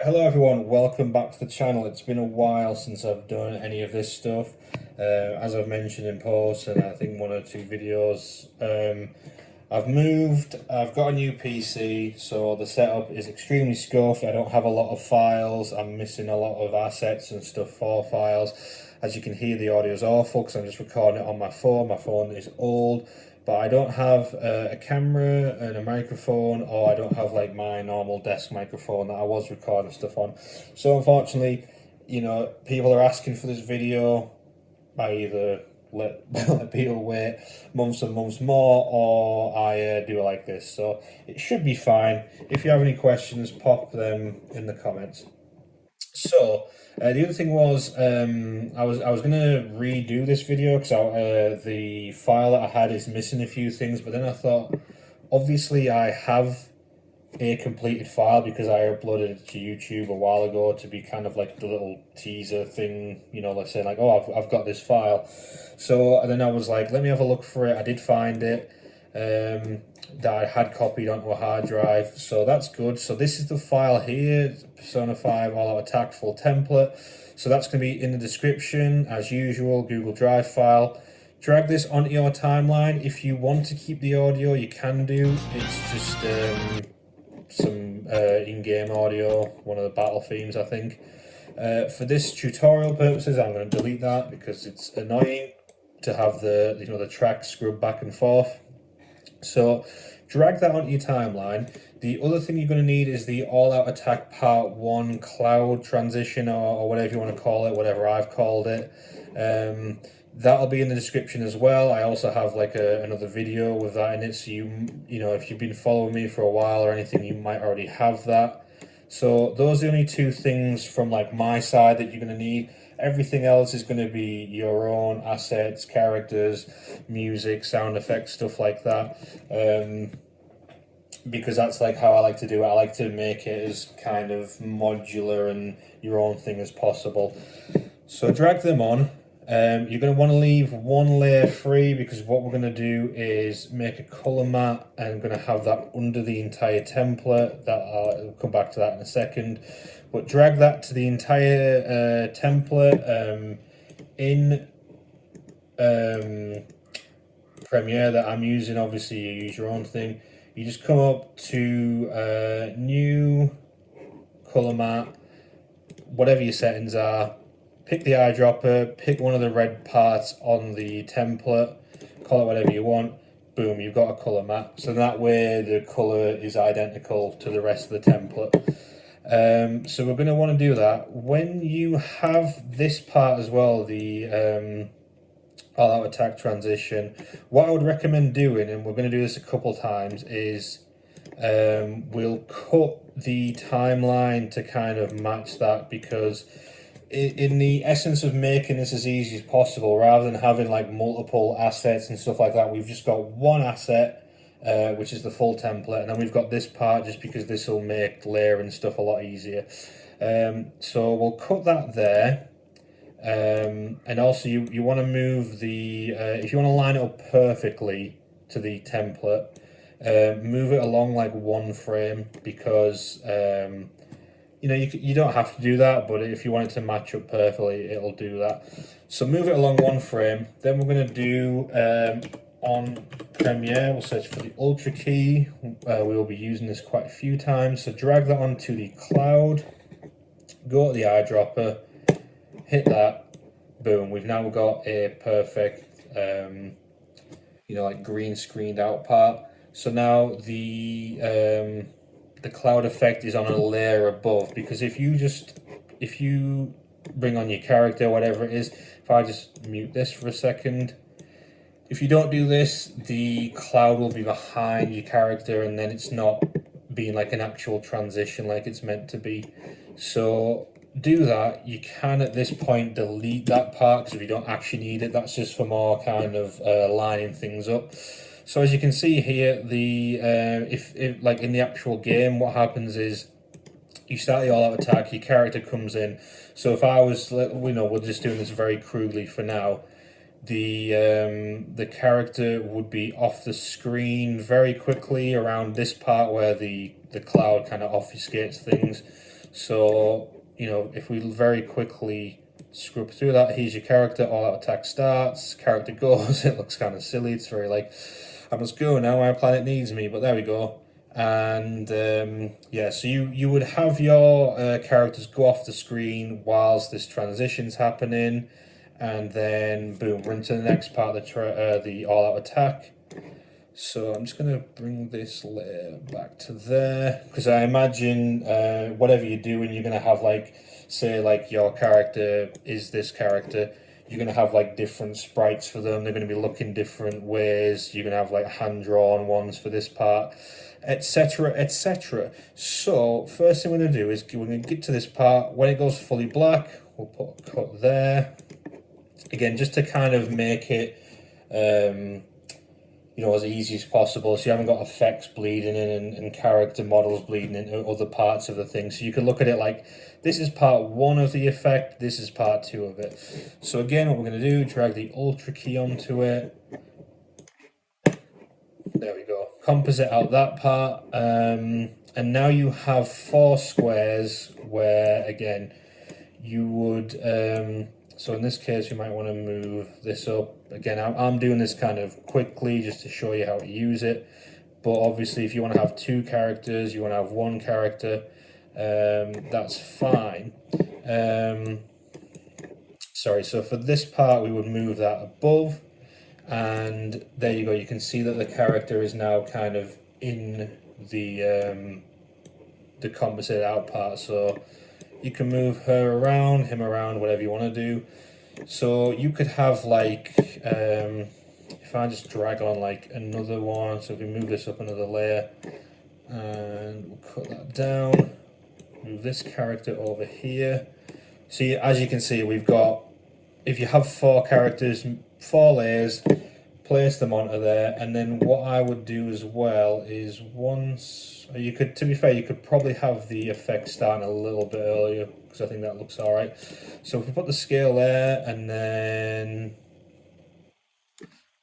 Hello everyone, welcome back to the channel. It's been a while since I've done any of this stuff. As I've mentioned in posts and I think one or two videos, I've moved, I've got a new PC, so the setup is extremely scuffed. I don't have a lot of files, I'm missing a lot of assets and stuff for files. As you can hear, the audio is awful because I'm just recording it on my phone. My phone is old, but I don't have a camera and a microphone, or I don't have like my normal desk microphone that I was recording stuff on. So unfortunately, people are asking for this video. I either let people wait months and months more, or I do it like this. So it should be fine. If you have any questions, pop them in the comments. So the other thing was, I was gonna redo this video because the file that I had is missing a few things, but then I thought, obviously I have a completed file because I uploaded it to YouTube a while ago to be kind of like the little teaser thing, let's say like, oh, I've got this file. So and then I was like, let me have a look for it. I did find it. That I had copied onto a hard drive, so that's good. So this is the file here, Persona 5 All Out Attack full template. So that's going to be in the description as usual, Google Drive file. Drag this onto your timeline. If you want to keep the audio, you can do. It's just some in-game audio, one of the battle themes, I think. For this tutorial purposes, I'm going to delete that because it's annoying to have the track scrub back and forth. So drag that onto your timeline. The other thing you're going to need is the All Out Attack Part 1 cloud transition, or whatever you want to call it, whatever I've called it. That'll be in the description as well. I also have like another video with that in it, so if you've been following me for a while or anything, you might already have that. So those are the only two things from like my side that you're going to need. Everything else is going to be your own assets, characters, music, sound effects, stuff like that. Because that's like how I like to do it. I like to make it as kind of modular and your own thing as possible. So drag them on. You're going to want to leave one layer free because what we're going to do is make a color matte, and I'm going to have that under the entire template. I'll come back to that in a second. But drag that to the entire template in Premiere that I'm using. Obviously, you use your own thing. You just come up to new color matte, whatever your settings are. Pick the eyedropper, pick one of the red parts on the template, call it whatever you want. Boom, you've got a color matte. So that way the color is identical to the rest of the template. So we're going to want to do that. When you have this part as well, the All Out Attack transition, what I would recommend doing, and we're going to do this a couple times, is we'll cut the timeline to kind of match that, because in the essence of making this as easy as possible, rather than having like multiple assets and stuff like that, we've just got one asset, which is the full template, and then we've got this part just because this will make layering stuff a lot easier. So we'll cut that there. And also you want to move the if you want to line it up perfectly to the template, move it along like one frame, because you don't have to do that, but if you want it to match up perfectly, it'll do that. So move it along one frame. Then we're going to do on Premiere, we'll search for the Ultra key. We will be using this quite a few times. So drag that onto the cloud, go to the eyedropper, hit that, boom. We've now got a perfect, like green screened out part. So now the cloud effect is on a layer above, because if you bring on your character, whatever it is, if I just mute this for a second, if you don't do this, the cloud will be behind your character, and then it's not being like an actual transition like it's meant to be. So do that. You can at this point delete that part because we don't actually need it. That's just for more kind of lining things up. So as you can see here, the if like in the actual game, what happens is you start the All Out Attack, your character comes in. So if I was, we're just doing this very crudely for now, the character would be off the screen very quickly around this part where the cloud kind of obfuscates things. So, you know, if we very quickly scrub through that, here's your character, all out attack starts, character goes, it looks kind of silly, it's very like, I must go now, my planet needs me, but there we go. And yeah, so you would have your characters go off the screen whilst this transition's happening, and then boom, run to the next part of the all-out attack. So I'm just going to bring this layer back to there, because I imagine whatever you're doing, you're going to have like, say like your character is this character, you're going to have like different sprites for them, they're going to be looking different ways, you're going to have like hand-drawn ones for this part, etc, etc. So first thing we're going to do is we're going to get to this part. When it goes fully black, we'll put a cut there, again just to kind of make it you know, as easy as possible, so you haven't got effects bleeding in and character models bleeding into other parts of the thing. So you can look at it like, this is part one of the effect, this is part two of it. So again, what we're going to do, drag the Ultra key onto it. There we go. Composite out that part. And now you have 4 squares where, again, you would... so in this case, you might want to move this up. Again, I'm doing this kind of quickly just to show you how to use it. But obviously, if you want to have 2 characters, you want to have 1 character, that's fine. Sorry, so for this part, we would move that above. And there you go, you can see that the character is now kind of in the composite out part. So you can move her around, him around, whatever you want to do. So you could have like, if I just drag on like another one, so if we move this up another layer, and we'll cut that down, move this character over here. See, as you can see, we've got, if you have 4 characters, 4 layers, place them onto there, and then what I would do as well is once, you could, to be fair, you could probably have the effect starting a little bit earlier, because I think that looks alright. So if we put the scale there, and then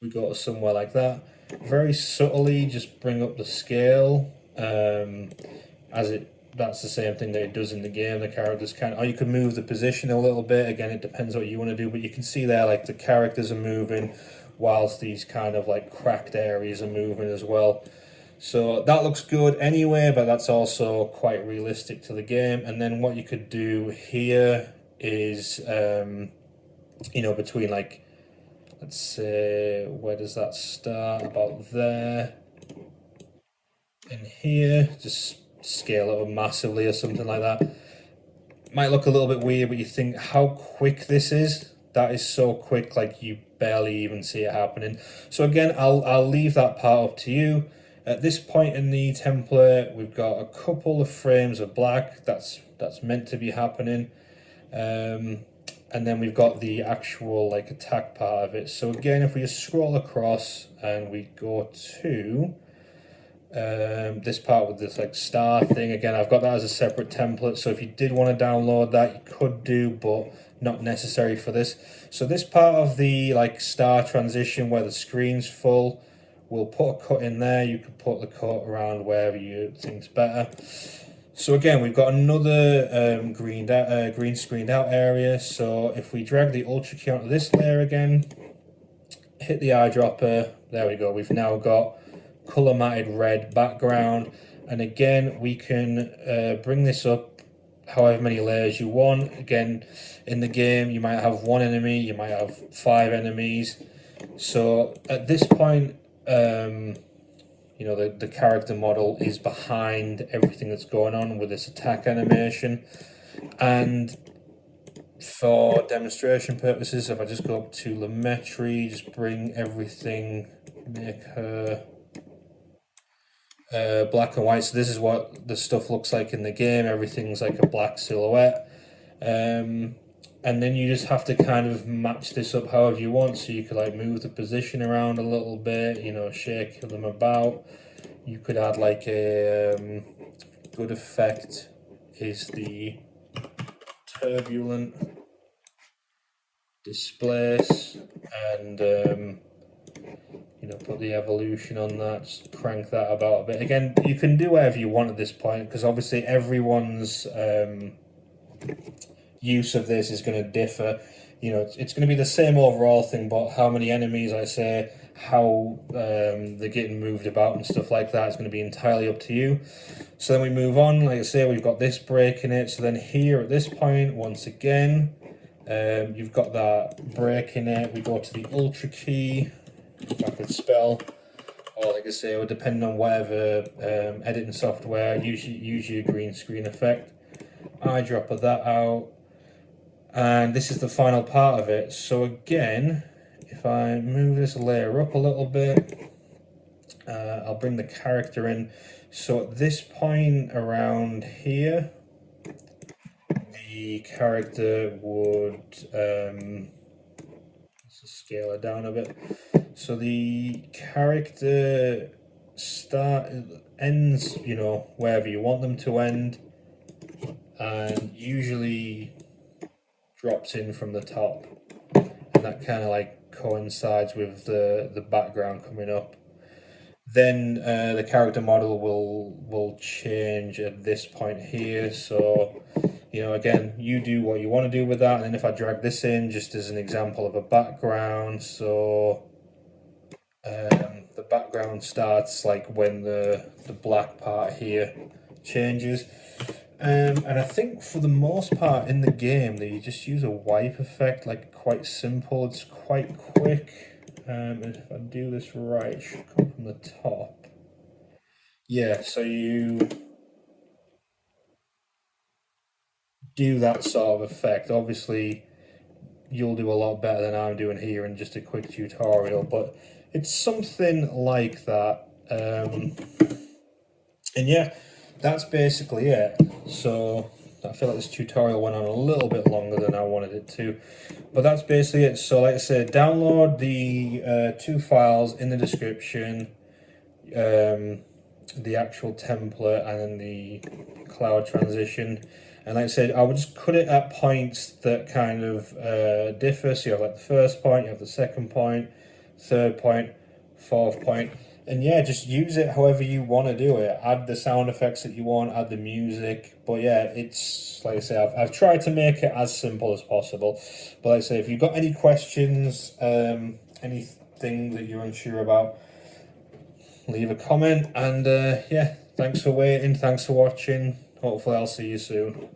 we go to somewhere like that, very subtly just bring up the scale, as it, that's the same thing that it does in the game. The characters can, or you can move the position a little bit, again it depends what you want to do, but you can see there like the characters are moving whilst these kind of like cracked areas are moving as well. So that looks good anyway, but that's also quite realistic to the game. And then what you could do here is, you know, between like, let's say, where does that start? About there. And here, just scale it up massively or something like that. Might look a little bit weird, but you think how quick this is. That is so quick, like you barely even see it happening. So again, I'll leave that part up to you. At this point in the template, we've got a couple of frames of black. That's meant to be happening. And then we've got the actual like attack part of it. So again, if we just scroll across and we go to this part with this like star thing, again I've got that as a separate template, so if you did want to download that you could do, but not necessary for this. So this part of the like star transition where the screen's full, we'll put a cut in there. You could put the cut around wherever you think's better. So again, we've got another green screened out area. So if we drag the Ultra key onto this layer again, hit the eyedropper, there we go, we've now got color matted red background. And again, we can bring this up however many layers you want. Again, in the game you might have 1 enemy, you might have 5 enemies. So at this point, you know, the character model is behind everything that's going on with this attack animation. And for demonstration purposes, if I just go up to Lumetri, just bring everything, make her black and white. So this is what the stuff looks like in the game. Everything's like a black silhouette. And then you just have to kind of match this up however you want. So you could like move the position around a little bit, you know, shake them about. You could add like a good effect is the turbulent displace, and put the evolution on that, just crank that about a bit. Again, you can do whatever you want at this point, because obviously everyone's use of this is going to differ. It's going to be the same overall thing, but how many enemies, I say, how they're getting moved about and stuff like that is going to be entirely up to you. So then we move on. Like I say, we've got this break in it. So then here at this point, once again, you've got that break in it. We go to the Ultra key, if I could spell, or like I say, or depending on whatever editing software, use your green screen effect. Eyedropper that out. And this is the final part of it. So again, if I move this layer up a little bit, I'll bring the character in. So at this point around here, the character would, let's scale it down a bit. So the character ends, wherever you want them to end, and usually drops in from the top, and that kind of like coincides with the background coming up. Then the character model will change at this point here. So again, you do what you want to do with that. And then if I drag this in just as an example of a background, so the background starts like when the black part here changes. And I think for the most part in the game that you just use a wipe effect, like quite simple, it's quite quick. And if I do this right, it should come from the top. Yeah, so you do that sort of effect. Obviously, you'll do a lot better than I'm doing here in just a quick tutorial, but it's something like that. And yeah, that's basically it. So I feel like this tutorial went on a little bit longer than I wanted it to, but that's basically it. So like I said, download the 2 files in the description, the actual template and then the cloud transition. And like I said, I would just cut it at points that kind of differ. So you have like the first point, you have the second point, third point, fourth point. And yeah, just use it however you want to do it. Add the sound effects that you want, add the music. But yeah, it's like I say, I've tried to make it as simple as possible. But like I say, if you've got any questions, anything that you're unsure about, leave a comment. And yeah, thanks for waiting, thanks for watching. Hopefully I'll see you soon.